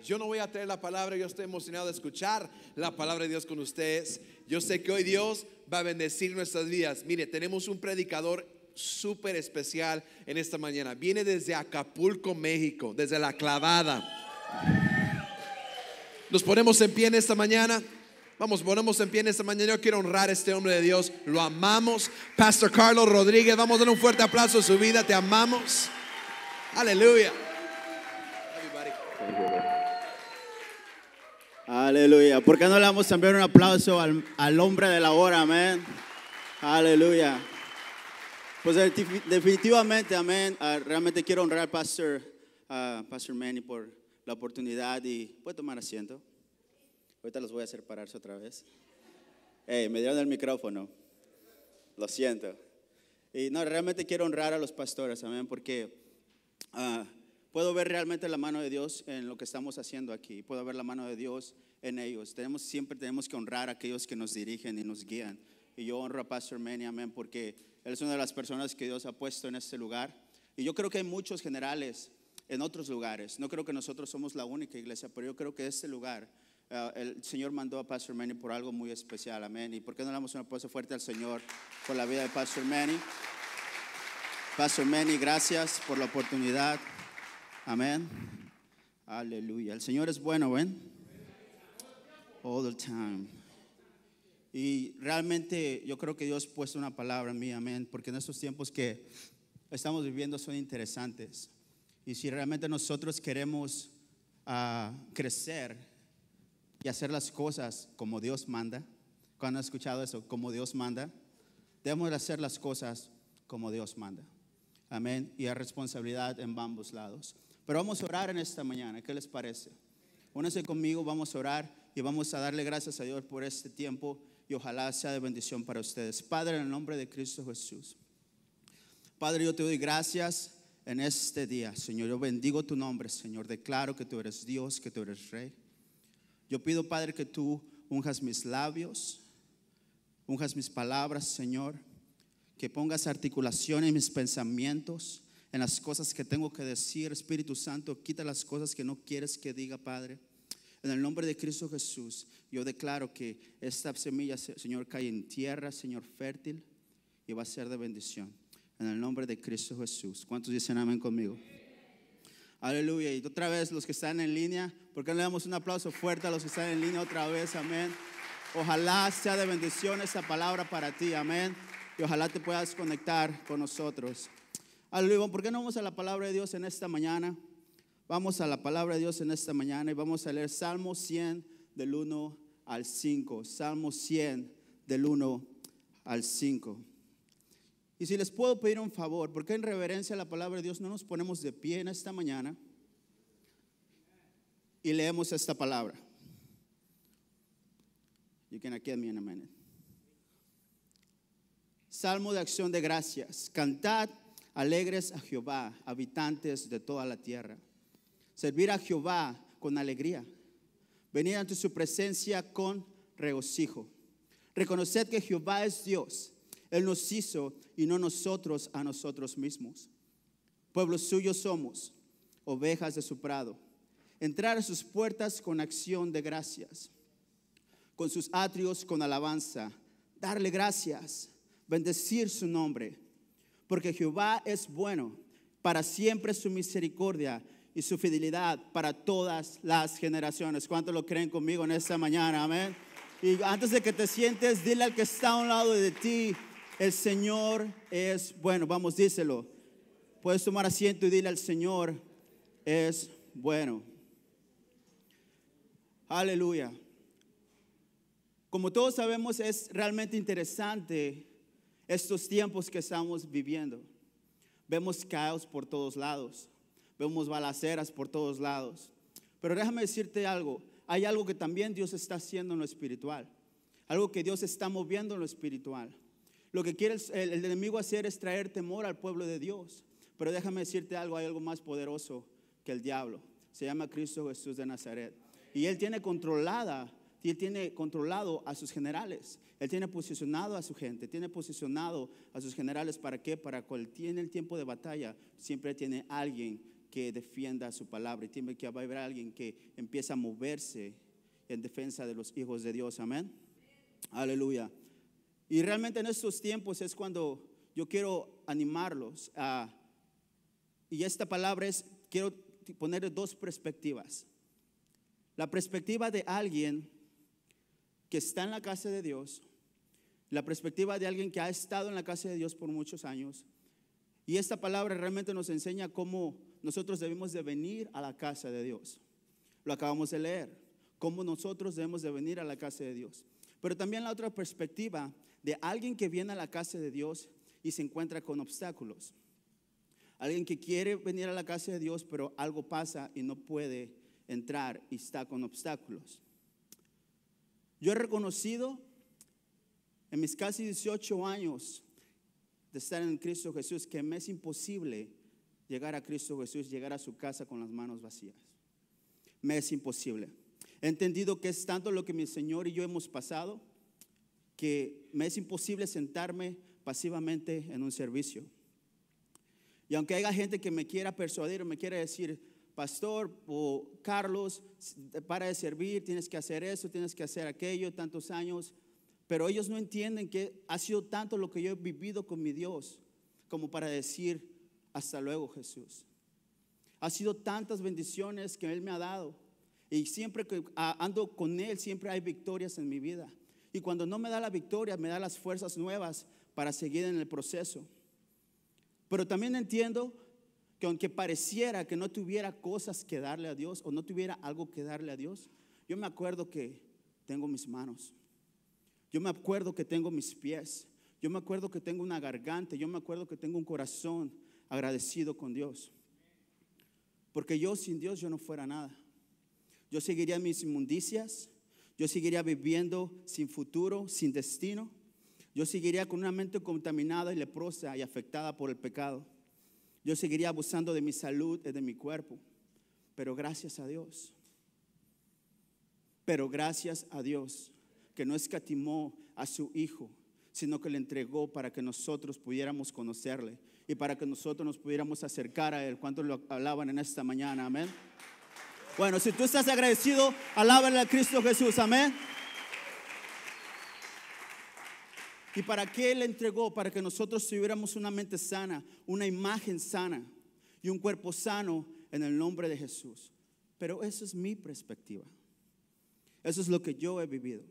yo no voy a traer la palabra, yo estoy emocionado de escuchar la palabra de Dios con ustedes. Yo sé que hoy Dios va a bendecir nuestras vidas. Mire, tenemos un predicador súper especial en esta mañana. Viene desde Acapulco, México, desde La Clavada. Nos ponemos en pie en esta mañana. Ponemos en pie en esta mañana. Yo quiero honrar a este hombre de Dios. Lo amamos. Pastor Carlos Rodríguez, vamos a darle un fuerte aplauso a su vida. Te amamos. Aleluya. Aleluya. ¿Por qué no le damos también un aplauso al hombre de la hora? Amén. Aleluya. Pues definitivamente, amén. Realmente quiero honrar al Pastor Manny por la oportunidad. Y puede tomar asiento. Ahorita los voy a hacer pararse otra vez. Me dieron el micrófono. Lo siento. Y no, realmente quiero honrar a los pastores, amén, porque puedo ver realmente la mano de Dios en lo que estamos haciendo aquí. Puedo ver la mano de Dios en ellos. Siempre tenemos que honrar a aquellos que nos dirigen y nos guían. Y yo honro a Pastor Manny, amén, porque él es una de las personas que Dios ha puesto en este lugar. Y yo creo que hay muchos generales en otros lugares. No creo que nosotros somos la única iglesia, pero yo creo que este lugar, el Señor mandó a Pastor Manny por algo muy especial, amén. ¿Y por qué no le damos un aplauso fuerte al Señor por la vida de Pastor Manny? Pastor Manny, gracias por la oportunidad. Amén. Aleluya. El Señor es bueno, ¿ven? All the time. Y realmente yo creo que Dios ha puesto una palabra en mí, amén, porque en estos tiempos que estamos viviendo son interesantes. Y si realmente nosotros queremos crecer y hacer las cosas como Dios manda, ¿cuándo han escuchado eso? Como Dios manda, debemos de hacer las cosas como Dios manda. Amén. Y hay responsabilidad en ambos lados. Pero vamos a orar en esta mañana. ¿Qué les parece? Únanse conmigo, vamos a orar y vamos a darle gracias a Dios por este tiempo y ojalá sea de bendición para ustedes. Padre, en el nombre de Cristo Jesús. Padre, yo te doy gracias en este día, Señor. Yo bendigo tu nombre, Señor. Declaro que tú eres Dios, que tú eres Rey. Yo pido, Padre, que tú unjas mis labios, unjas mis palabras, Señor. Que pongas articulación en mis pensamientos, en las cosas que tengo que decir. Espíritu Santo, quita las cosas que no quieres que diga, Padre. En el nombre de Cristo Jesús, yo declaro que esta semilla, Señor, cae en tierra, Señor, fértil, y va a ser de bendición. En el nombre de Cristo Jesús. ¿Cuántos dicen amén conmigo? Aleluya. Y otra vez los que están en línea, ¿por qué no le damos un aplauso fuerte a los que están en línea otra vez? Amén. Ojalá sea de bendición esta palabra para ti. Amén. Y ojalá te puedas conectar con nosotros. Aleluya. ¿Por qué no vamos a la palabra de Dios en esta mañana? Vamos a la palabra de Dios en esta mañana y vamos a leer Salmo 100 del 1 al 5. Salmo 100 del 1 al 5. Y si les puedo pedir un favor, porque en reverencia a la palabra de Dios no nos ponemos de pie en esta mañana y leemos esta palabra. You can get me in a minute. Salmo de acción de gracias. Cantad alegres a Jehová, habitantes de toda la tierra. Servir a Jehová con alegría. Venid ante su presencia con regocijo. Reconoced que Jehová es Dios. Él nos hizo y no nosotros a nosotros mismos. Pueblo suyo somos, ovejas de su prado. Entrar a sus puertas con acción de gracias. Con sus atrios con alabanza. Darle gracias. Bendecir su nombre. Porque Jehová es bueno. Para siempre su misericordia y su fidelidad para todas las generaciones. ¿Cuántos lo creen conmigo en esta mañana? Amén. Y antes de que te sientes, dile al que está a un lado de ti: el Señor es bueno. Vamos, díselo. Puedes tomar asiento y dile: al Señor es bueno. Aleluya. Como todos sabemos, es realmente interesante estos tiempos que estamos viviendo. Vemos caos por todos lados. Vemos balaceras por todos lados. Pero déjame decirte algo. Hay algo que también Dios está haciendo en lo espiritual. Algo que Dios está moviendo en lo espiritual. Lo que quiere el enemigo hacer es traer temor al pueblo de Dios. Pero déjame decirte algo. Hay algo más poderoso que el diablo. Se llama Cristo Jesús de Nazaret. Y Él tiene controlado a sus generales. Él tiene posicionado a su gente. Tiene posicionado a sus generales. ¿Para qué? Para cuando tiene el tiempo de batalla, siempre tiene alguien que defienda su palabra y tiene que haber alguien que empiece a moverse en defensa de los hijos de Dios. Amén. Aleluya. Y realmente en estos tiempos es cuando yo quiero animarlos y esta palabra quiero poner dos perspectivas. La perspectiva de alguien que está en la casa de Dios, la perspectiva de alguien que ha estado en la casa de Dios por muchos años. Y esta palabra realmente nos enseña cómo nosotros debemos de venir a la casa de Dios. Lo acabamos de leer, cómo nosotros debemos de venir a la casa de Dios. Pero también la otra perspectiva de alguien que viene a la casa de Dios y se encuentra con obstáculos. Alguien que quiere venir a la casa de Dios, pero algo pasa y no puede entrar y está con obstáculos. Yo he reconocido en mis casi 18 años de estar en Cristo Jesús que me es imposible llegar a Cristo Jesús, llegar a su casa con las manos vacías. Me es imposible. He entendido que es tanto lo que mi Señor y yo hemos pasado que me es imposible sentarme pasivamente en un servicio. Y aunque haya gente que me quiera persuadir, me quiera decir, pastor o Carlos, para de servir, tienes que hacer eso, tienes que hacer aquello, tantos años. Pero ellos no entienden que ha sido tanto lo que yo he vivido con mi Dios como para decir, hasta luego Jesús. Ha sido tantas bendiciones que Él me ha dado. Y siempre que ando con Él, siempre hay victorias en mi vida. Y cuando no me da la victoria, me da las fuerzas nuevas para seguir en el proceso. Pero también entiendo que aunque pareciera que no tuviera cosas que darle a Dios o no tuviera algo que darle a Dios, yo me acuerdo que tengo mis manos. Yo me acuerdo que tengo mis pies. Yo me acuerdo que tengo una garganta. Yo me acuerdo que tengo un corazón agradecido con Dios. Porque yo sin Dios yo no fuera nada. Yo seguiría mis inmundicias. Yo seguiría viviendo sin futuro, sin destino. Yo seguiría con una mente contaminada y leprosa y afectada por el pecado. Yo seguiría abusando de mi salud y de mi cuerpo. Pero gracias a Dios. Que no escatimó a su Hijo, sino que le entregó para que nosotros pudiéramos conocerle y para que nosotros nos pudiéramos acercar a Él. ¿Cuántos lo hablaban en esta mañana? Amén. Bueno, si tú estás agradecido, alábale a Cristo Jesús. Amén. ¿Y para qué Él entregó? Para que nosotros tuviéramos una mente sana, una imagen sana y un cuerpo sano en el nombre de Jesús. Pero esa es mi perspectiva. Eso es lo que yo he vivido.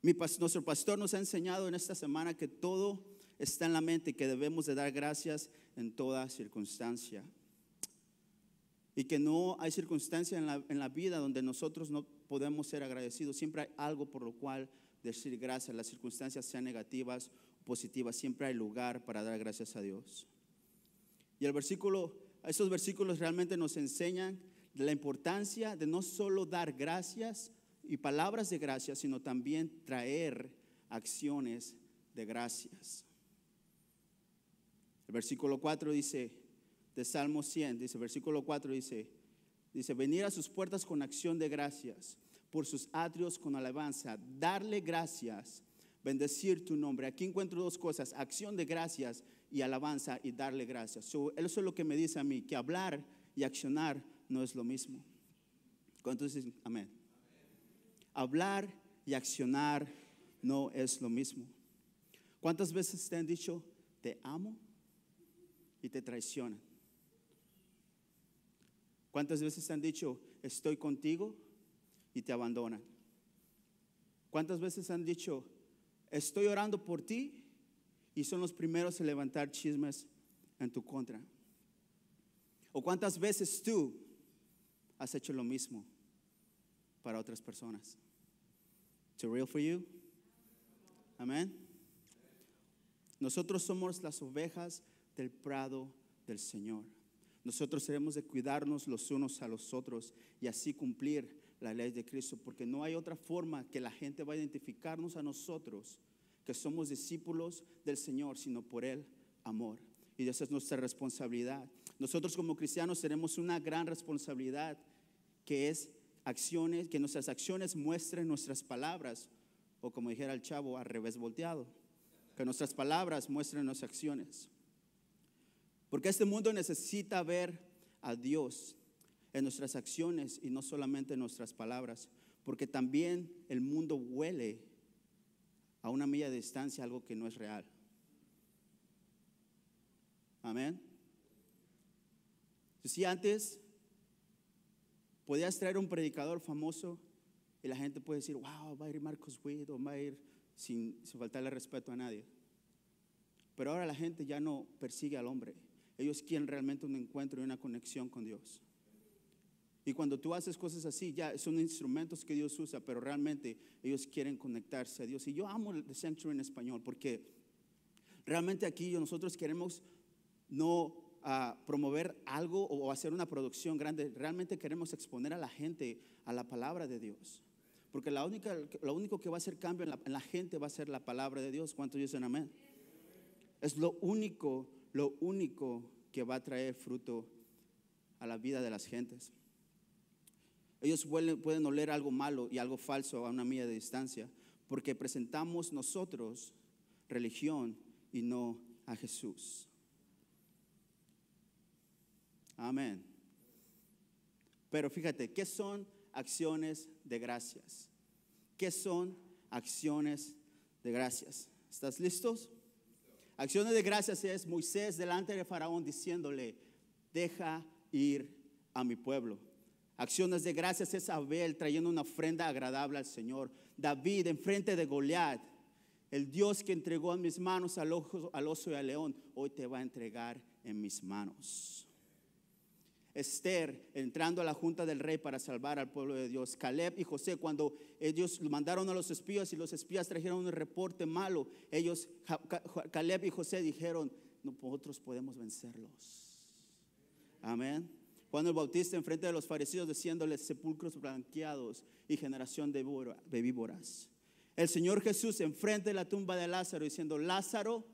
Nuestro pastor nos ha enseñado en esta semana que todo está en la mente y que debemos de dar gracias en toda circunstancia. Y que no hay circunstancia en la vida donde nosotros no podemos ser agradecidos. Siempre hay algo por lo cual decir gracias. Las circunstancias sean negativas o positivas, siempre hay lugar para dar gracias a Dios. Y esos versículos realmente nos enseñan de la importancia de no solo dar gracias y palabras de gracias, sino también traer acciones de gracias. El versículo 4 dice, de Salmo 100, versículo 4 dice, venir a sus puertas con acción de gracias, por sus atrios con alabanza, darle gracias, bendecir tu nombre. Aquí encuentro dos cosas, acción de gracias y alabanza y darle gracias. Eso es lo que me dice a mí, que hablar y accionar no es lo mismo. ¿Cuántos dicen amén? Hablar y accionar no es lo mismo. ¿Cuántas veces te han dicho te amo y te traicionan? ¿Cuántas veces te han dicho estoy contigo y te abandonan? ¿Cuántas veces han dicho estoy orando por ti y son los primeros en levantar chismes en tu contra? ¿O cuántas veces tú has hecho lo mismo para otras personas? Is it real for you? Amén. Nosotros somos las ovejas del prado del Señor. Nosotros debemos de cuidarnos los unos a los otros y así cumplir la ley de Cristo, porque no hay otra forma que la gente va a identificarnos a nosotros que somos discípulos del Señor, sino por el amor. Y esa es nuestra responsabilidad. Nosotros como cristianos tenemos una gran responsabilidad, que es acciones, que nuestras acciones muestren nuestras palabras, o como dijera el chavo, al revés volteado, que nuestras palabras muestren nuestras acciones. Porque este mundo necesita ver a Dios en nuestras acciones y no solamente en nuestras palabras. Porque también el mundo huele a una milla de distancia algo que no es real. Amén. Si antes podías traer un predicador famoso y la gente puede decir, wow, va a ir Marcos Witt o va a ir sin faltarle respeto a nadie. Pero ahora la gente ya no persigue al hombre. Ellos quieren realmente un encuentro y una conexión con Dios. Y cuando tú haces cosas así, ya son instrumentos que Dios usa, pero realmente ellos quieren conectarse a Dios. Y yo amo The Sanctuary en español porque realmente aquí nosotros queremos no promover algo o hacer una producción grande. Realmente queremos exponer a la gente a la palabra de Dios. Porque lo único que va a hacer cambio en la gente va a ser la palabra de Dios. ¿Cuántos dicen amén? Es lo único que va a traer fruto a la vida de las gentes. Ellos pueden oler algo malo y algo falso a una milla de distancia, porque presentamos nosotros religión y no a Jesús. Amén. Pero fíjate, ¿qué son acciones de gracias? ¿Qué son acciones de gracias? ¿Estás listos? Acciones de gracias es Moisés delante de Faraón diciéndole, deja ir a mi pueblo. Acciones de gracias es Abel trayendo una ofrenda agradable al Señor. David enfrente de Goliat, el Dios que entregó en mis manos al oso y al león, hoy te va a entregar en mis manos. Esther entrando a la junta del rey para salvar al pueblo de Dios. Caleb y José, cuando ellos mandaron a los espías y los espías trajeron un reporte malo, Caleb y José dijeron, nosotros podemos vencerlos. Amén. Juan el Bautista enfrente de los fariseos diciéndoles, sepulcros blanqueados y generación de víboras. El Señor Jesús enfrente de la tumba de Lázaro diciendo, Lázaro,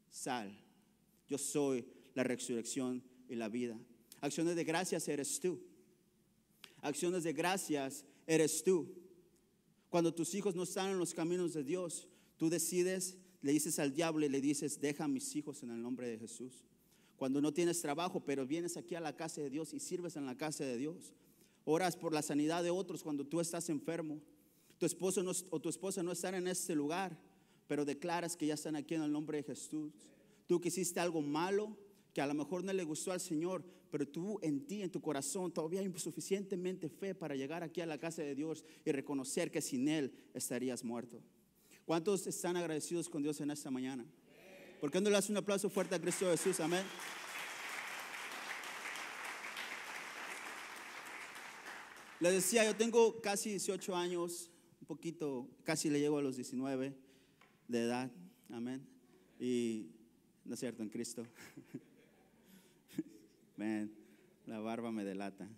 sal, yo soy la resurrección y la vida. Acciones de gracias eres tú. Acciones de gracias eres tú. Cuando tus hijos no están en los caminos de Dios, tú decides, le dices al diablo y le dices, deja a mis hijos en el nombre de Jesús. Cuando no tienes trabajo, pero vienes aquí a la casa de Dios y sirves en la casa de Dios. Oras por la sanidad de otros cuando tú estás enfermo. Tu esposo o tu esposa no están en este lugar, pero declaras que ya están aquí en el nombre de Jesús. Tú que hiciste algo malo, que a lo mejor no le gustó al Señor, pero tú en ti, en tu corazón, todavía hay suficientemente fe para llegar aquí a la casa de Dios y reconocer que sin Él estarías muerto. ¿Cuántos están agradecidos con Dios en esta mañana? ¿Por qué no le das un aplauso fuerte a Cristo Jesús? Amén. Les decía, yo tengo casi 18 años, un poquito, casi le llego a los 19 de edad. Amén. Y no es cierto, en Cristo. Man, la barba me delata.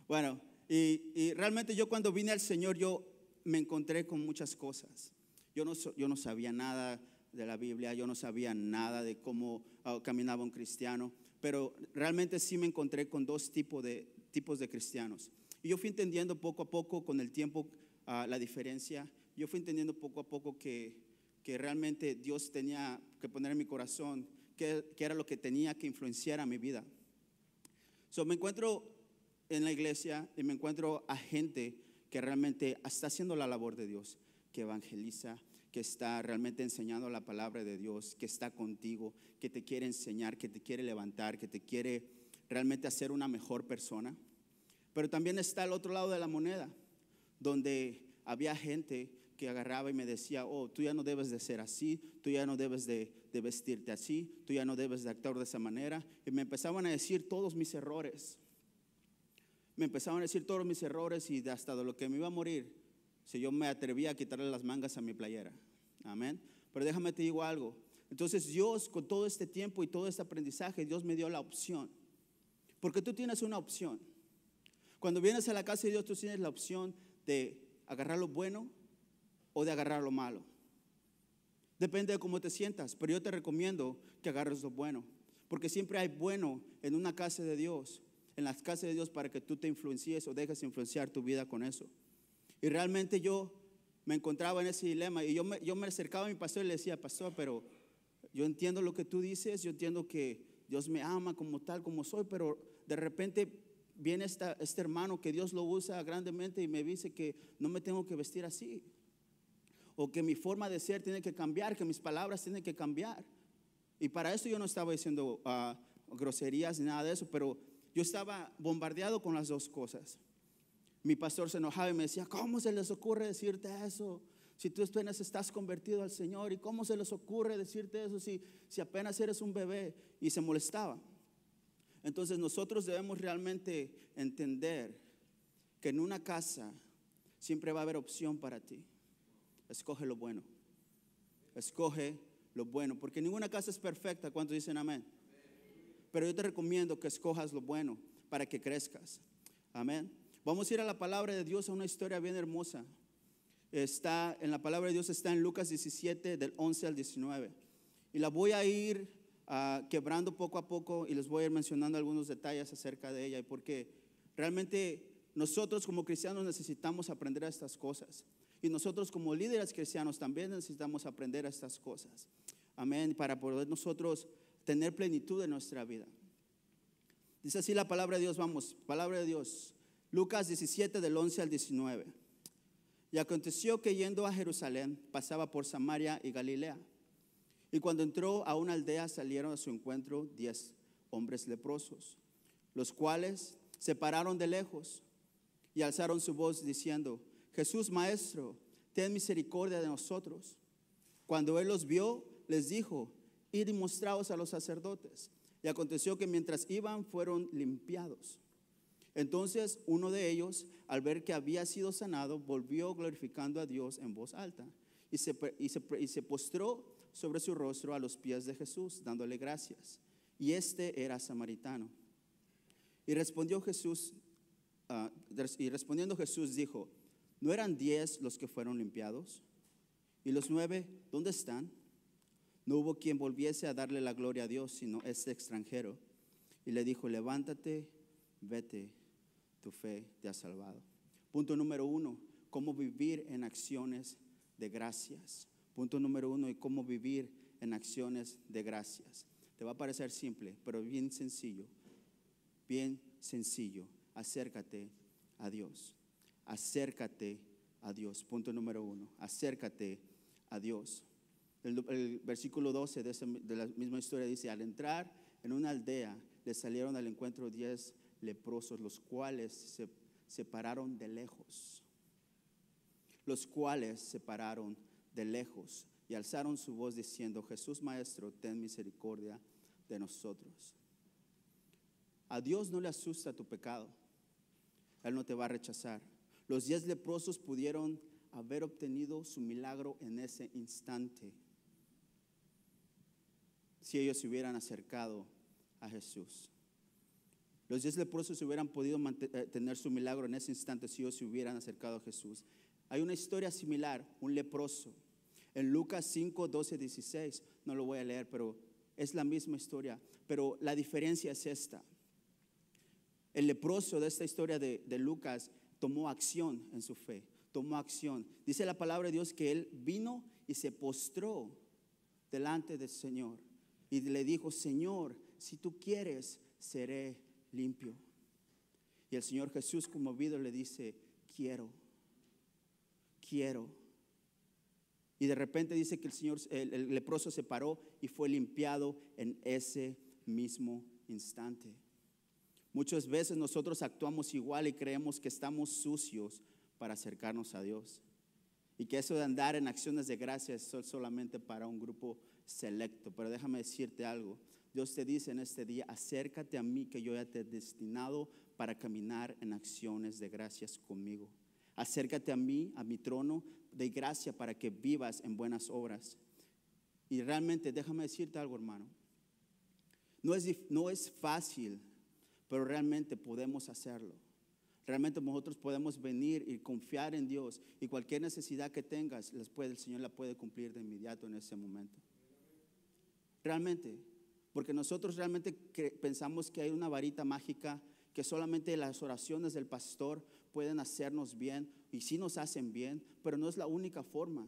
Bueno, y realmente yo cuando vine al Señor, yo me encontré con muchas cosas. Yo no sabía nada de la Biblia, yo no sabía nada de cómo caminaba un cristiano, pero realmente sí me encontré con dos tipos de cristianos. Y yo fui entendiendo poco a poco con el tiempo la diferencia. Yo fui entendiendo poco a poco que realmente Dios tenía que poner en mi corazón que era lo que tenía que influenciar a mi vida. Me encuentro en la iglesia y me encuentro a gente que realmente está haciendo la labor de Dios, que evangeliza, que está realmente enseñando la palabra de Dios, que está contigo, que te quiere enseñar, que te quiere levantar, que te quiere realmente hacer una mejor persona. Pero también está el otro lado de la moneda, donde había gente que agarraba y me decía, oh, tú ya no debes de ser así, tú ya no debes de vestirte así, tú ya no debes de actuar de esa manera. Y me empezaban a decir todos mis errores. Me empezaban a decir todos mis errores y hasta de lo que me iba a morir si yo me atrevía a quitarle las mangas a mi playera. Amén. Pero déjame te digo algo. Entonces Dios, con todo este tiempo y todo este aprendizaje, Dios me dio la opción. Porque tú tienes una opción. Cuando vienes a la casa de Dios, tú tienes la opción de agarrar lo bueno o de agarrar lo malo. Depende de cómo te sientas, pero yo te recomiendo que agarres lo bueno. Porque siempre hay bueno en una casa de Dios, en las casas de Dios, para que tú te influencies o dejes influenciar tu vida con eso. Y realmente yo me encontraba en ese dilema y yo me acercaba a mi pastor y le decía, pastor, pero yo entiendo lo que tú dices, yo entiendo que Dios me ama como tal, como soy, pero de repente viene este hermano que Dios lo usa grandemente y me dice que no me tengo que vestir así, o que mi forma de ser tiene que cambiar, que mis palabras tienen que cambiar. Y para eso yo no estaba diciendo groserías ni nada de eso, pero yo estaba bombardeado con las dos cosas. Mi pastor se enojaba y me decía, ¿cómo se les ocurre decirte eso? Si tú apenas estás convertido al Señor, ¿y cómo se les ocurre decirte eso si apenas eres un bebé? Y se molestaba. Entonces nosotros debemos realmente entender que en una casa siempre va a haber opción para ti. Escoge lo bueno. Escoge lo bueno, porque ninguna casa es perfecta. ¿Cuántos dicen amén? Pero yo te recomiendo que escojas lo bueno para que crezcas. Amén. Vamos a ir a la palabra de Dios, a una historia bien hermosa. Está en la palabra de Dios, está en Lucas 17 del 11 al 19. Y la voy a ir quebrando poco a poco y les voy a ir mencionando algunos detalles acerca de ella. Y porque realmente nosotros como cristianos necesitamos aprender a estas cosas. Y nosotros como líderes cristianos también necesitamos aprender a estas cosas. Amén. Para poder nosotros tener plenitud en nuestra vida. Dice así la palabra de Dios, vamos, palabra de Dios. Lucas 17 del 11 al 19. Y aconteció que yendo a Jerusalén pasaba por Samaria y Galilea. Y cuando entró a una aldea salieron a su encuentro 10 hombres leprosos, los cuales se pararon de lejos y alzaron su voz diciendo, Jesús, Maestro, ten misericordia de nosotros. Cuando él los vio, les dijo, id y mostraos a los sacerdotes. Y aconteció que mientras iban fueron limpiados. Entonces uno de ellos, al ver que había sido sanado, volvió glorificando a Dios en voz alta y se postró sobre su rostro a los pies de Jesús, dándole gracias. Y este era samaritano. Y respondiendo Jesús dijo, ¿no eran 10 los que fueron limpiados? ¿Y los 9 dónde están? No hubo quien volviese a darle la gloria a Dios, sino este extranjero. Y le dijo, levántate, vete, tu fe te ha salvado. Punto número 1, cómo vivir en acciones de gracias. Punto número 1, y cómo vivir en acciones de gracias. Te va a parecer simple, pero bien sencillo. Bien sencillo. Acércate a Dios. Acércate a Dios. Punto número 1, acércate a Dios. El versículo 12 de la misma historia dice, al entrar en una aldea, le salieron al encuentro 10 leprosos, los cuales se pararon de lejos. Los cuales se pararon de lejos y alzaron su voz diciendo, Jesús, Maestro, ten misericordia de nosotros. A Dios no le asusta tu pecado. Él no te va a rechazar. Los 10 leprosos pudieron haber obtenido su milagro en ese instante si ellos se hubieran acercado a Jesús. Los 10 leprosos hubieran podido tener su milagro en ese instante si ellos se hubieran acercado a Jesús. Hay una historia similar, un leproso. En Lucas 5, 12, 16, no lo voy a leer, pero es la misma historia. Pero la diferencia es esta. El leproso de esta historia de Lucas tomó acción en su fe, tomó acción. Dice la palabra de Dios que él vino y se postró delante del Señor. Y le dijo, Señor, si tú quieres, seré limpio. Y el Señor Jesús, conmovido, le dice, quiero. Y de repente dice que el leproso se paró y fue limpiado en ese mismo instante. Muchas veces nosotros actuamos igual y creemos que estamos sucios para acercarnos a Dios. Y que eso de andar en acciones de gracia es solamente para un grupo selecto. Pero déjame decirte algo. Dios te dice en este día, acércate a mí que yo ya te he destinado para caminar en acciones de gracias conmigo. Acércate a mí, a mi trono de gracia para que vivas en buenas obras. Y realmente déjame decirte algo, hermano. No es fácil, pero realmente podemos hacerlo. Realmente nosotros podemos venir y confiar en Dios. Y cualquier necesidad que tengas, el Señor la puede cumplir de inmediato en ese momento. Realmente. Porque nosotros realmente pensamos que hay una varita mágica, que solamente las oraciones del pastor pueden hacernos bien, y sí nos hacen bien, pero no es la única forma.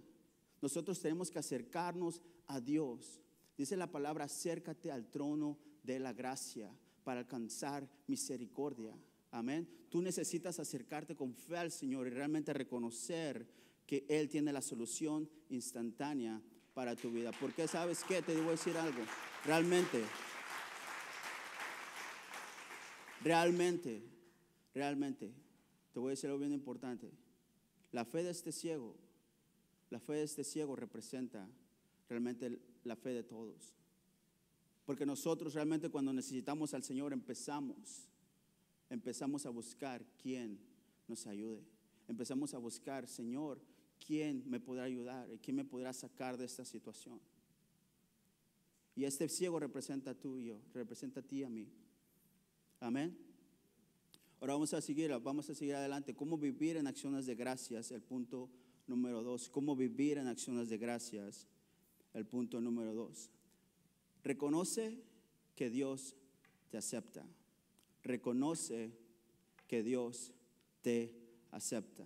Nosotros tenemos que acercarnos a Dios Dice la palabra, acércate al trono de la gracia para alcanzar misericordia. Amén. Tú necesitas acercarte con fe al Señor y realmente reconocer que Él tiene la solución instantánea para tu vida. Porque ¿sabes qué? Te debo decir algo. Realmente, te voy a decir algo bien importante. La fe de este ciego representa realmente la fe de todos. Porque nosotros realmente cuando necesitamos al Señor empezamos a buscar quién nos ayude. Empezamos a buscar, Señor, quién me podrá ayudar, quién me podrá sacar de esta situación. Y este ciego representa a tú y yo, representa a ti y a mí. Amén. Ahora vamos a seguir adelante. ¿Cómo vivir en acciones de gracias? El punto número 2. ¿Cómo vivir en acciones de gracias? El punto número 2. Reconoce que Dios te acepta. Reconoce que Dios te acepta.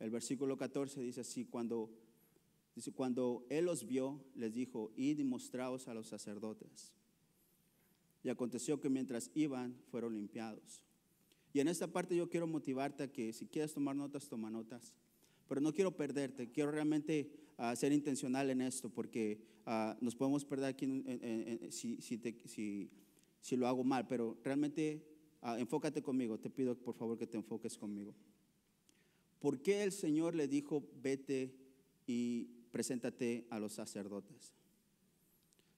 El versículo 14 dice así, cuando Él los vio, les dijo, id y mostraos a los sacerdotes. Y aconteció que mientras iban, fueron limpiados. Y en esta parte yo quiero motivarte a que si quieres tomar notas, toma notas. Pero no quiero perderte, quiero realmente ser intencional en esto, porque nos podemos perder aquí si lo hago mal. Pero realmente enfócate conmigo, te pido por favor que te enfoques conmigo. ¿Por qué el Señor le dijo, vete y preséntate a los sacerdotes?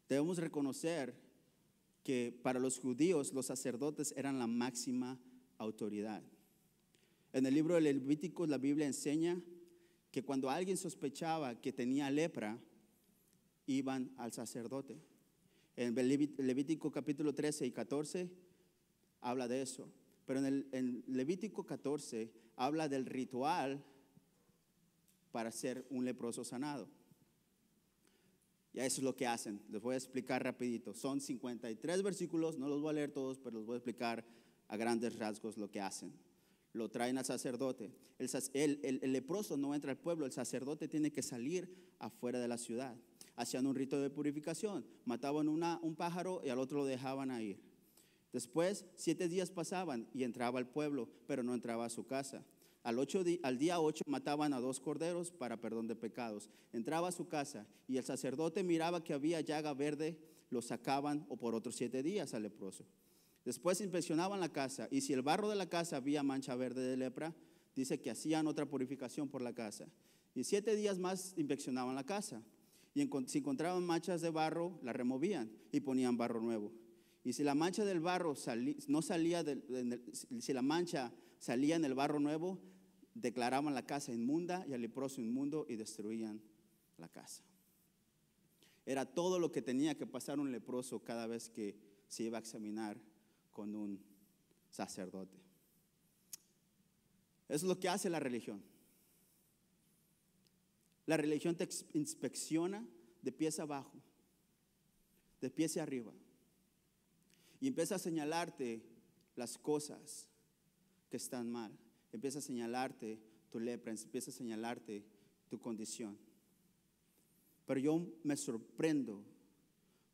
Debemos reconocer que para los judíos los sacerdotes eran la máxima autoridad. En el libro de Levítico la Biblia enseña que cuando alguien sospechaba que tenía lepra, iban al sacerdote. En Levítico capítulo 13 y 14 habla de eso. Pero en Levítico 14 habla del ritual para ser un leproso sanado. Y eso es lo que hacen. Les voy a explicar rapidito. Son 53 versículos, no los voy a leer todos, pero los voy a explicar a grandes rasgos lo que hacen. Lo traen al sacerdote. El leproso no entra al pueblo, el sacerdote tiene que salir afuera de la ciudad. Hacían un rito de purificación, mataban un pájaro y al otro lo dejaban ir. Después 7 días pasaban y entraba al pueblo, pero no entraba a su casa. Al día 8 mataban a 2 corderos para perdón de pecados. Entraba a su casa y el sacerdote miraba que había llaga verde, lo sacaban o por otros 7 días al leproso. Después inspeccionaban la casa y si el barro de la casa había mancha verde de lepra, dice que hacían otra purificación por la casa. Y 7 días más inspeccionaban la casa y si encontraban manchas de barro, la removían y ponían barro nuevo. Y si la mancha del barro si la mancha salía en el barro nuevo, declaraban la casa inmunda y al leproso inmundo y destruían la casa. Era todo lo que tenía que pasar un leproso cada vez que se iba a examinar con un sacerdote. Eso es lo que hace la religión. La religión te inspecciona de pies abajo, de pies hacia arriba. Y empieza a señalarte las cosas que están mal. Empieza a señalarte tu lepra, empieza a señalarte tu condición. Pero yo me sorprendo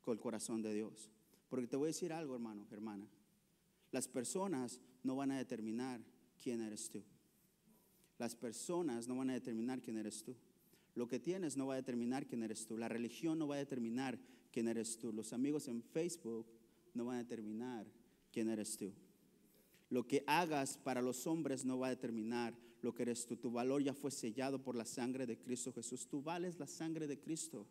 con el corazón de Dios. Porque te voy a decir algo, hermano, hermana. Las personas no van a determinar quién eres tú. Las personas no van a determinar quién eres tú. Lo que tienes no va a determinar quién eres tú. La religión no va a determinar quién eres tú. Los amigos en Facebook no van a determinar quién eres tú. Lo que hagas para los hombres no va a determinar lo que eres tú. Tu valor ya fue sellado por la sangre de Cristo Jesús. Tú vales la sangre de Cristo.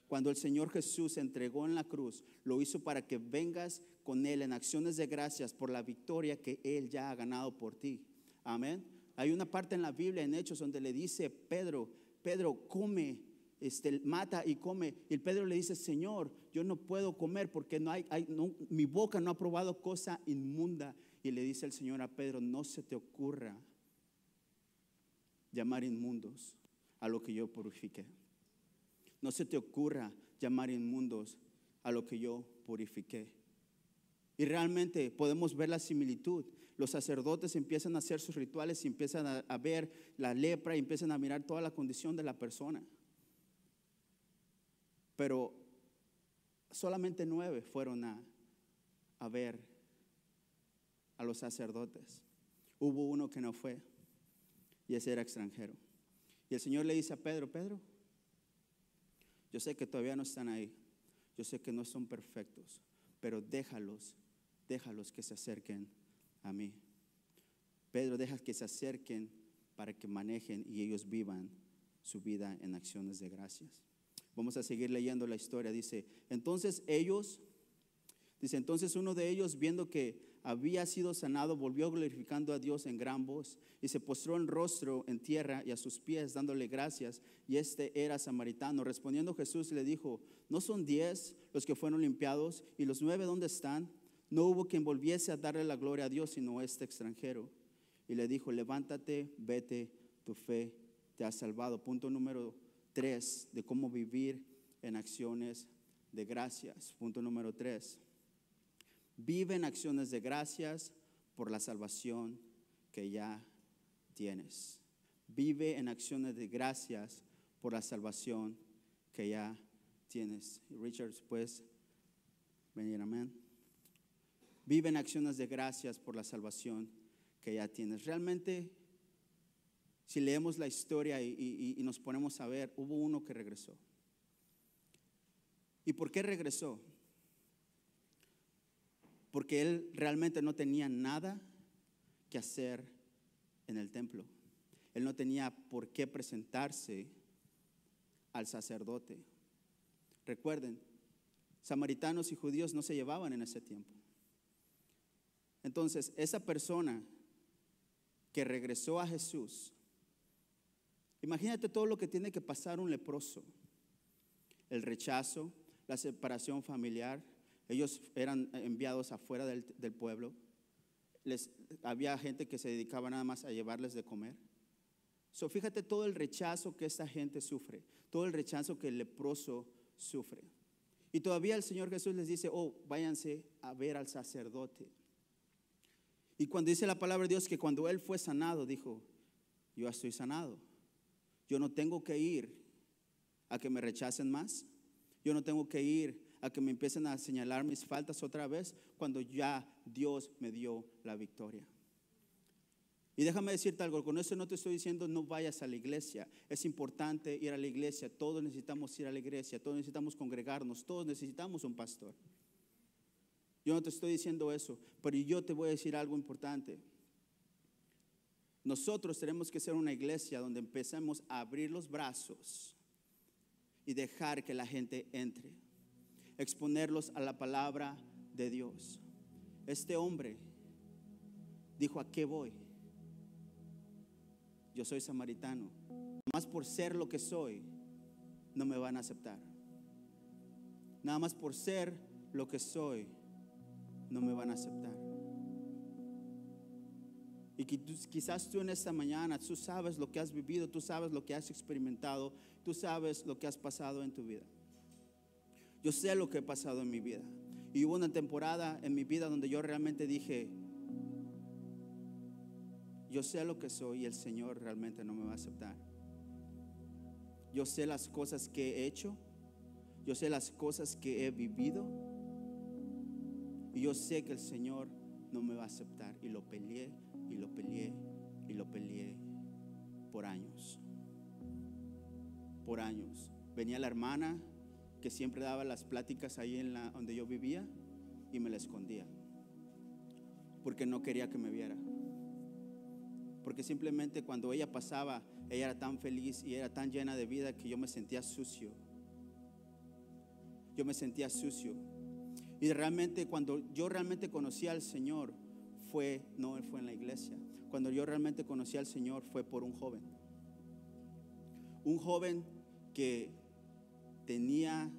Cuando el Señor Jesús se entregó en la cruz, lo hizo para que vengas con Él en acciones de gracias por la victoria que Él ya ha ganado por ti. Amén. Hay una parte en la Biblia, en Hechos, donde le dice Pedro, come, mata y come. Y el Pedro le dice, Señor, yo no puedo comer porque mi boca no ha probado cosa inmunda. Y le dice el Señor a Pedro, no se te ocurra llamar inmundos a lo que yo purifiqué. No se te ocurra llamar inmundos a lo que yo purifiqué. Y realmente podemos ver la similitud. Los sacerdotes empiezan a hacer sus rituales y empiezan a ver la lepra y empiezan a mirar toda la condición de la persona. Pero solamente 9 fueron a ver a los sacerdotes. Hubo uno que no fue, y ese era extranjero. Y el Señor le dice a Pedro: Pedro, yo sé que todavía no están ahí, yo sé que no son perfectos, pero déjalos que se acerquen a mí. Pedro, deja que se acerquen para que manejen y ellos vivan su vida en acciones de gracias. Vamos a seguir leyendo la historia. Dice, entonces uno de ellos, viendo que había sido sanado, volvió glorificando a Dios en gran voz y se postró en rostro en tierra y a sus pies dándole gracias, y este era samaritano. Respondiendo Jesús le dijo: ¿no son 10 los que fueron limpiados? ¿Y los 9 dónde están? No hubo quien volviese a darle la gloria a Dios sino este extranjero. Y le dijo: levántate, vete, tu fe te ha salvado. Punto número 3 de cómo vivir en acciones de gracias. Punto número 3. Vive en acciones de gracias por la salvación que ya tienes. Vive en acciones de gracias por la salvación que ya tienes. Richard, puedes venir, amén. Vive en acciones de gracias por la salvación que ya tienes. Realmente, si leemos la historia y nos ponemos a ver, hubo uno que regresó. ¿Y por qué regresó? Porque él realmente no tenía nada que hacer en el templo. Él no tenía por qué presentarse al sacerdote. Recuerden, samaritanos y judíos no se llevaban en ese tiempo. Entonces, esa persona que regresó a Jesús, imagínate todo lo que tiene que pasar un leproso: el rechazo, la separación familiar. Ellos eran enviados afuera del pueblo. Había gente que se dedicaba nada más a llevarles de comer. Fíjate todo el rechazo que esta gente sufre, todo el rechazo que el leproso sufre. Y todavía el Señor Jesús les dice: oh, váyanse a ver al sacerdote. Y cuando dice la palabra de Dios que cuando él fue sanado, dijo: yo estoy sanado. Yo no tengo que ir a que me rechacen más. Yo no tengo que ir a que me empiecen a señalar mis faltas otra vez, cuando ya Dios me dio la victoria. Y déjame decirte algo, con eso no te estoy diciendo no vayas a la iglesia. Es importante ir a la iglesia, todos necesitamos ir a la iglesia, todos necesitamos congregarnos, todos necesitamos un pastor. Yo no te estoy diciendo eso, pero yo te voy a decir algo importante. Nosotros tenemos que ser una iglesia donde empecemos a abrir los brazos y dejar que la gente entre, exponerlos a la palabra de Dios. Este hombre dijo: ¿a qué voy? Yo soy samaritano. Nada más por ser lo que soy, no me van a aceptar. Nada más por ser lo que soy, no me van a aceptar. Y quizás tú en esta mañana, tú sabes lo que has vivido, tú sabes lo que has experimentado, tú sabes lo que has pasado en tu vida. Yo sé lo que he pasado en mi vida. Y hubo una temporada en mi vida donde yo realmente dije: yo sé lo que soy y el Señor realmente no me va a aceptar. Yo sé las cosas que he hecho, yo sé las cosas que he vivido, y yo sé que el Señor no me va a aceptar. Y lo peleé, y lo peleé, y lo peleé por años. Por años. Venía la hermana que siempre daba las pláticas ahí donde yo vivía, y me la escondía porque no quería que me viera. Porque simplemente cuando ella pasaba, ella era tan feliz y era tan llena de vida que yo me sentía sucio. Yo me sentía sucio. Y realmente cuando yo realmente conocí al Señor no fue en la iglesia. Cuando yo realmente conocí al Señor fue por un joven. Un joven que tenía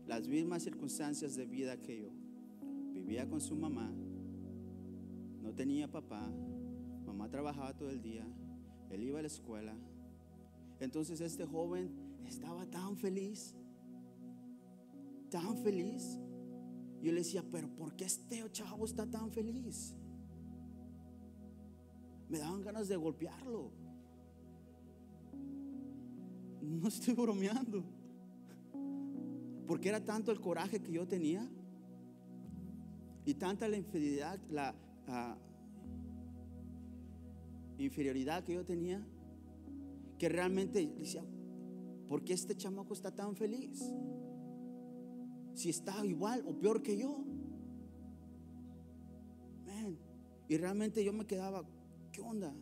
las mismas circunstancias de vida que yo. Vivía con su mamá, no tenía papá, mamá trabajaba todo el día, él iba a la escuela. Entonces este joven estaba tan feliz, tan feliz. Yo le decía: pero ¿por qué este chavo está tan feliz? Me daban ganas de golpearlo. No estoy bromeando. Porque era tanto el coraje que yo tenía y tanta la infidelidad, la inferioridad que yo tenía, que realmente decía, ¿por qué este chamaco está tan feliz? Si está igual o peor que yo. Man. Y realmente yo me quedaba, ¿qué onda?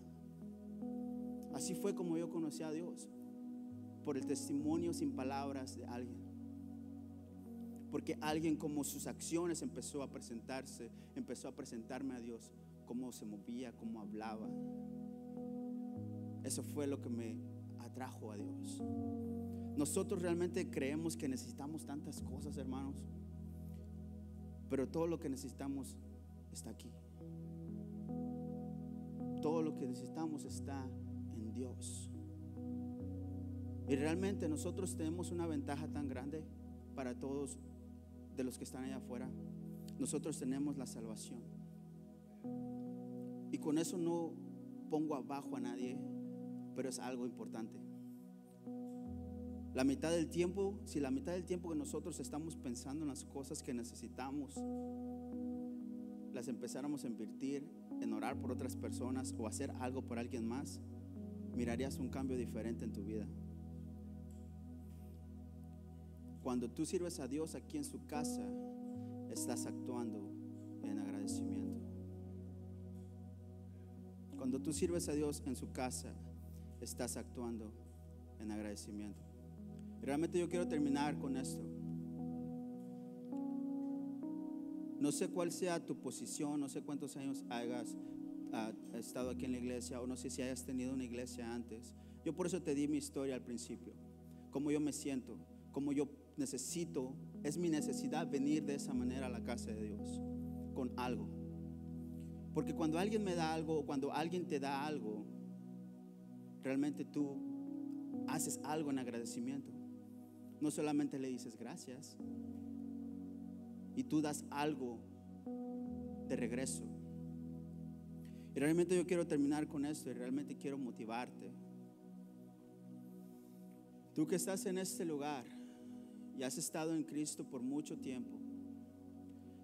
Así fue como yo conocí a Dios, por el testimonio sin palabras de alguien. Porque alguien, como sus acciones, empezó a presentarme a Dios, cómo se movía, cómo hablaba. Eso fue lo que me atrajo a Dios. Nosotros realmente creemos que necesitamos tantas cosas, hermanos, pero todo lo que necesitamos está aquí. Todo lo que necesitamos está en Dios. Y realmente nosotros tenemos una ventaja tan grande para todos de los que están allá afuera. Nosotros tenemos la salvación. Y con eso no pongo abajo a nadie, pero es algo importante. La mitad del tiempo, si la mitad del tiempo que nosotros estamos pensando en las cosas que necesitamos, las empezáramos a invertir en orar por otras personas o hacer algo por alguien más, mirarías un cambio diferente en tu vida. Cuando tú sirves a Dios aquí en su casa, estás actuando en agradecimiento. Cuando tú sirves a Dios en su casa, estás actuando en agradecimiento. Realmente yo quiero terminar con esto. No sé cuál sea tu posición, no sé cuántos años hayas estado aquí en la iglesia, o no sé si hayas tenido una iglesia antes. Yo por eso te di mi historia al principio, cómo yo me siento, cómo yo necesito, es mi necesidad venir de esa manera a la casa de Dios, con algo. Porque cuando alguien me da algo, o cuando alguien te da algo, realmente tú haces algo en agradecimiento. No solamente le dices gracias, y tú das algo de regreso. Y realmente yo quiero terminar con esto, y realmente quiero motivarte. Tú que estás en este lugar y has estado en Cristo por mucho tiempo,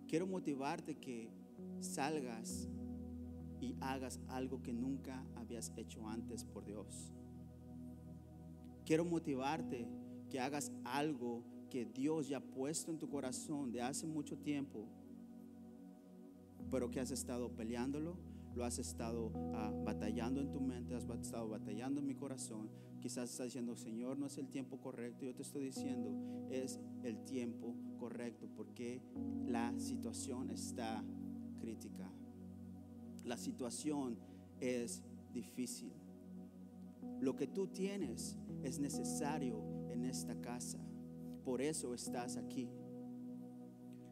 quiero motivarte que salgas y hagas algo que nunca habías hecho antes por Dios. Quiero motivarte que hagas algo que Dios ya ha puesto en tu corazón de hace mucho tiempo, pero que has estado peleándolo, lo has estado batallando en tu mente, has estado batallando en mi corazón. Quizás estás diciendo, Señor, no es el tiempo correcto. Yo te estoy diciendo, es el tiempo correcto, porque la situación está crítica. La situación es difícil. Lo que tú tienes es necesario en esta casa. Por eso estás aquí.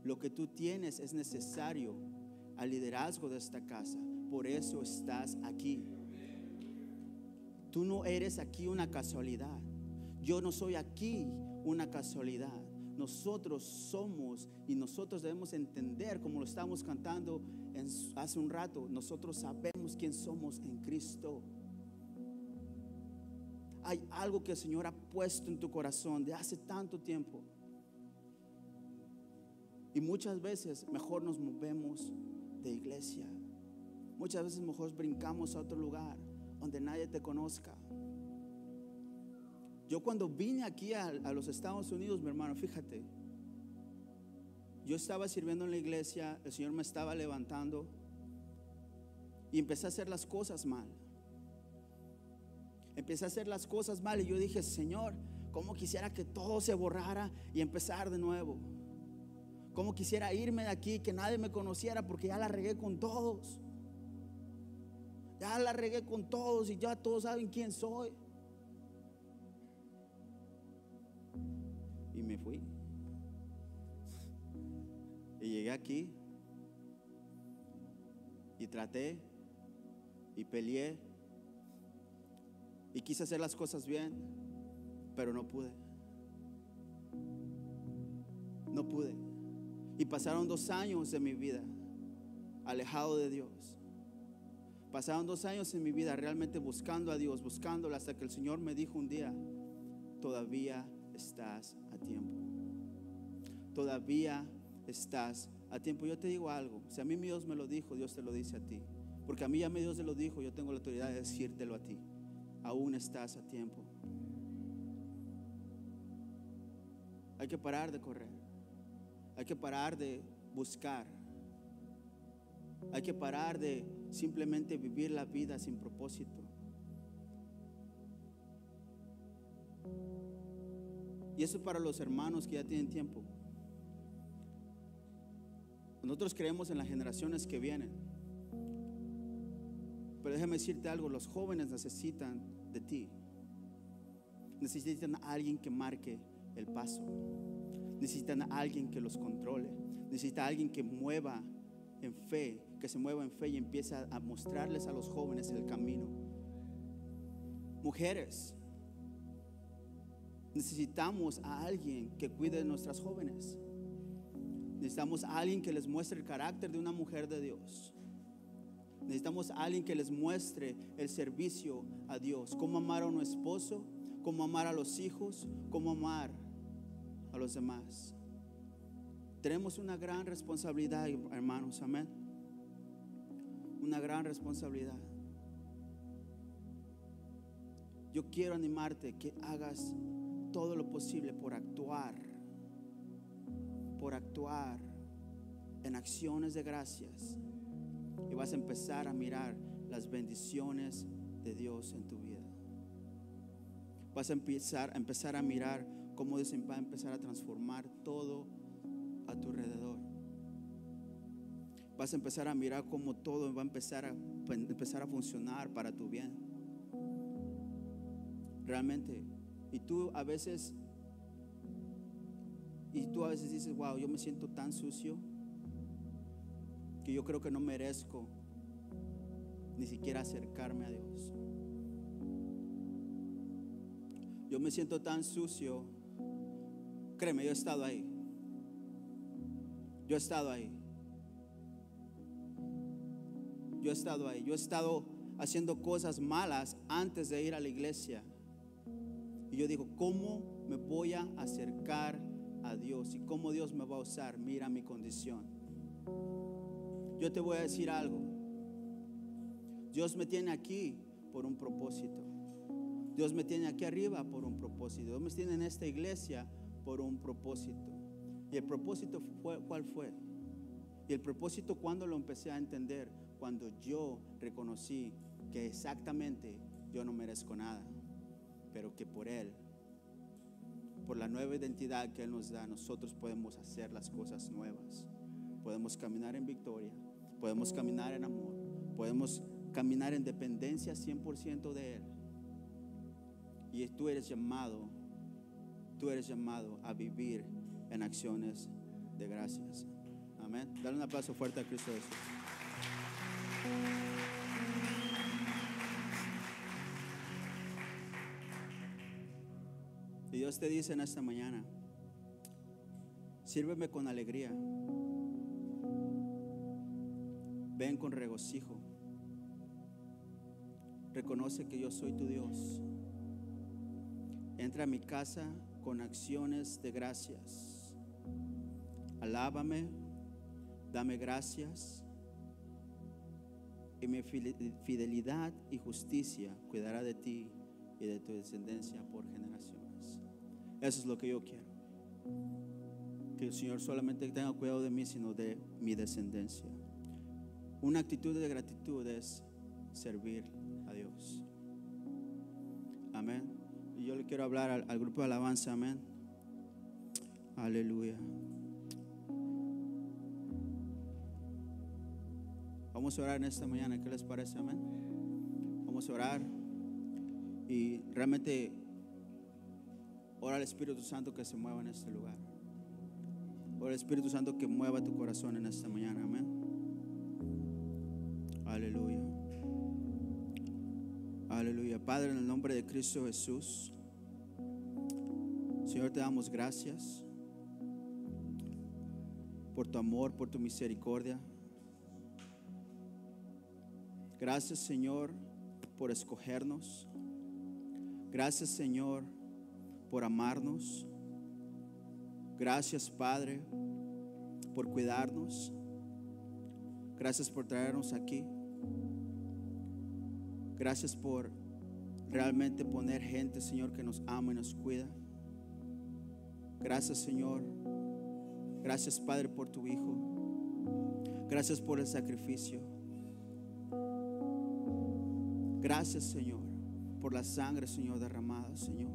Lo que tú tienes es necesario al liderazgo de esta casa. Por eso estás aquí. Tú no eres aquí una casualidad. Yo no soy aquí una casualidad. Nosotros somos, y nosotros debemos entender, como lo estábamos cantando hace un rato, nosotros sabemos quién somos en Cristo. Hay algo que el Señor ha puesto en tu corazón de hace tanto tiempo, y muchas veces mejor nos movemos de iglesia. Muchas veces mejor brincamos a otro lugar donde nadie te conozca. Yo cuando vine aquí a los Estados Unidos, mi hermano, fíjate, yo estaba sirviendo en la iglesia, el Señor me estaba levantando y empecé a hacer las cosas mal. Empecé a hacer las cosas mal y yo dije, Señor, cómo quisiera que todo se borrara y empezar de nuevo. Cómo quisiera irme de aquí, que nadie me conociera, porque ya la regué con todos. Ya la regué con todos y ya todos saben quién soy. Y me fui. Y llegué aquí y traté y peleé y quise hacer las cosas bien, pero no pude. No pude. Y pasaron 2 años de mi vida alejado de Dios. Pasaron 2 años en mi vida realmente buscando a Dios, buscándolo, hasta que el Señor me dijo un día, todavía estás a tiempo. todavía estás a tiempo. Yo te digo algo, si a mí Dios me lo dijo, Dios te lo dice a ti. Porque a mí ya Dios te lo dijo, yo tengo la autoridad de decírtelo a ti. Aún estás a tiempo. Hay que parar de correr. Hay que parar de buscar. Hay que parar de simplemente vivir la vida sin propósito. Y eso es para los hermanos que ya tienen tiempo. Nosotros creemos en las generaciones que vienen. Pero déjame decirte algo, los jóvenes necesitan de ti. Necesitan a alguien que marque el paso. Necesitan a alguien que los controle. Necesitan a alguien que mueva en fe, que se mueva en fe y empiece a mostrarles a los jóvenes el camino. Mujeres, necesitamos a alguien que cuide de nuestras jóvenes. Necesitamos a alguien que les muestre el carácter de una mujer de Dios. Necesitamos a alguien que les muestre el servicio a Dios, cómo amar a un esposo, cómo amar a los hijos, cómo amar a los demás. Tenemos una gran responsabilidad, hermanos, amén. Una gran responsabilidad. Yo quiero animarte que hagas todo lo posible por actuar en acciones de gracias, y vas a empezar a mirar las bendiciones de Dios en tu vida. Vas a empezar a mirar cómo Dios va a empezar a transformar todo a tu alrededor. Vas a empezar a mirar cómo todo va a empezar a funcionar para tu bien. Realmente. Y tú a veces dices, wow, yo me siento tan sucio que yo creo que no merezco ni siquiera acercarme a Dios. Yo me siento tan sucio. Créeme, yo he estado ahí. Yo he estado haciendo cosas malas antes de ir a la iglesia. Y yo digo, ¿cómo me voy a acercar a Dios? ¿Y cómo Dios me va a usar? Mira mi condición. Yo te voy a decir algo. Dios me tiene aquí por un propósito. Dios me tiene aquí arriba por un propósito. Dios me tiene en esta iglesia por un propósito. ¿Y el propósito cuál fue? Y el propósito, cuando lo empecé a entender, cuando yo reconocí que exactamente yo no merezco nada, pero que por Él, por la nueva identidad que Él nos da, nosotros podemos hacer las cosas nuevas. Podemos caminar en victoria, podemos caminar en amor, podemos caminar en dependencia 100% de Él. Y tú eres llamado a vivir en acciones de gracias. Amén. Dale un aplauso fuerte a Cristo Jesús. Y Dios te dice en esta mañana, sírveme con alegría, ven con regocijo, reconoce que yo soy tu Dios, entra a mi casa con acciones de gracias, alábame, dame gracias, y mi fidelidad y justicia cuidará de ti y de tu descendencia por generaciones. Eso es lo que yo quiero. Que el Señor solamente tenga cuidado de mí, sino de mi descendencia. Una actitud de gratitud es servir a Dios. Amén. Y yo le quiero hablar al grupo de alabanza. Amén. Aleluya. Vamos a orar en esta mañana. ¿Qué les parece? Amén. Vamos a orar y realmente ora al Espíritu Santo que se mueva en este lugar. Ora al Espíritu Santo que mueva tu corazón en esta mañana. Amén. Aleluya. Aleluya. Padre, en el nombre de Cristo Jesús, Señor, te damos gracias por tu amor, por tu misericordia. Gracias, Señor, por escogernos. Gracias, Señor, por amarnos. Gracias, Padre, por cuidarnos. Gracias por traernos aquí. Gracias por realmente poner gente, Señor, que nos ama y nos cuida. Gracias, Señor. Gracias, Padre, por tu Hijo. Gracias por el sacrificio. Gracias, Señor, por la sangre, Señor, derramada, Señor.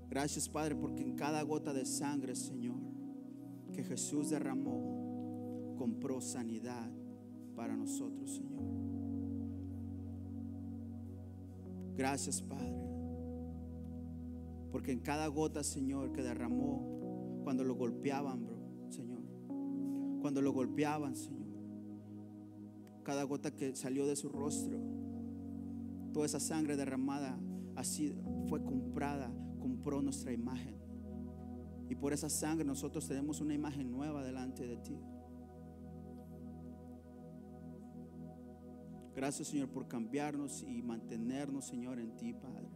Gracias, Padre, porque en cada gota de sangre, Señor, que Jesús derramó, compró sanidad para nosotros, Señor. Gracias, Padre, porque en cada gota, Señor, que derramó, cuando lo golpeaban, Señor, cuando lo golpeaban, Señor, cada gota que salió de su rostro, toda esa sangre derramada así fue compró nuestra imagen. Y por esa sangre nosotros tenemos una imagen nueva delante de ti. Gracias, Señor, por cambiarnos y mantenernos, Señor, en ti, Padre.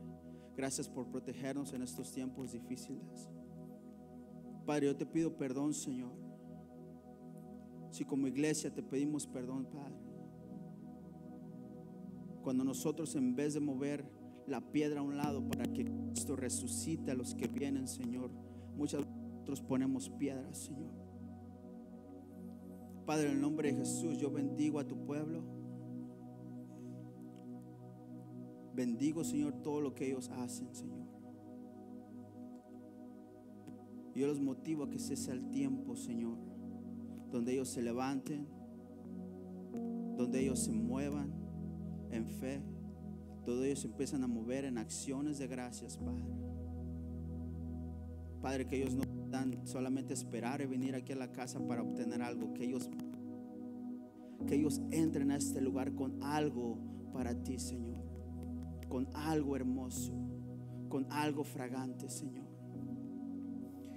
Gracias por protegernos en estos tiempos difíciles. Padre, yo te pido perdón, Señor, si como iglesia te pedimos perdón, Padre, cuando nosotros, en vez de mover la piedra a un lado para que Cristo resucite a los que vienen, Señor, muchas veces nosotros ponemos piedras, Señor. Padre, en el nombre de Jesús, yo bendigo a tu pueblo. Bendigo, Señor, todo lo que ellos hacen, Señor. Yo los motivo a que ese sea el tiempo, Señor, donde ellos se levanten, donde ellos se muevan en fe, donde ellos se empiezan a mover en acciones de gracias, Padre. Padre, que ellos no puedan solamente esperar y venir aquí a la casa para obtener algo, que ellos entren a este lugar con algo para ti, Señor, con algo hermoso, con algo fragante, Señor.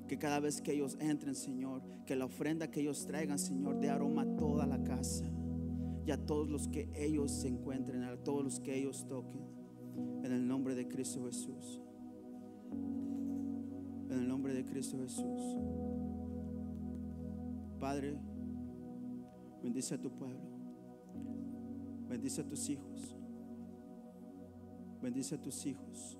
Que cada vez que ellos entren, Señor, que la ofrenda que ellos traigan, Señor, dé aroma a toda la casa y a todos los que ellos se encuentren, a todos los que ellos toquen, en el nombre de Cristo Jesús. En el nombre de Cristo Jesús. Padre, bendice a tu pueblo, bendice a tus hijos, bendice a tus hijos.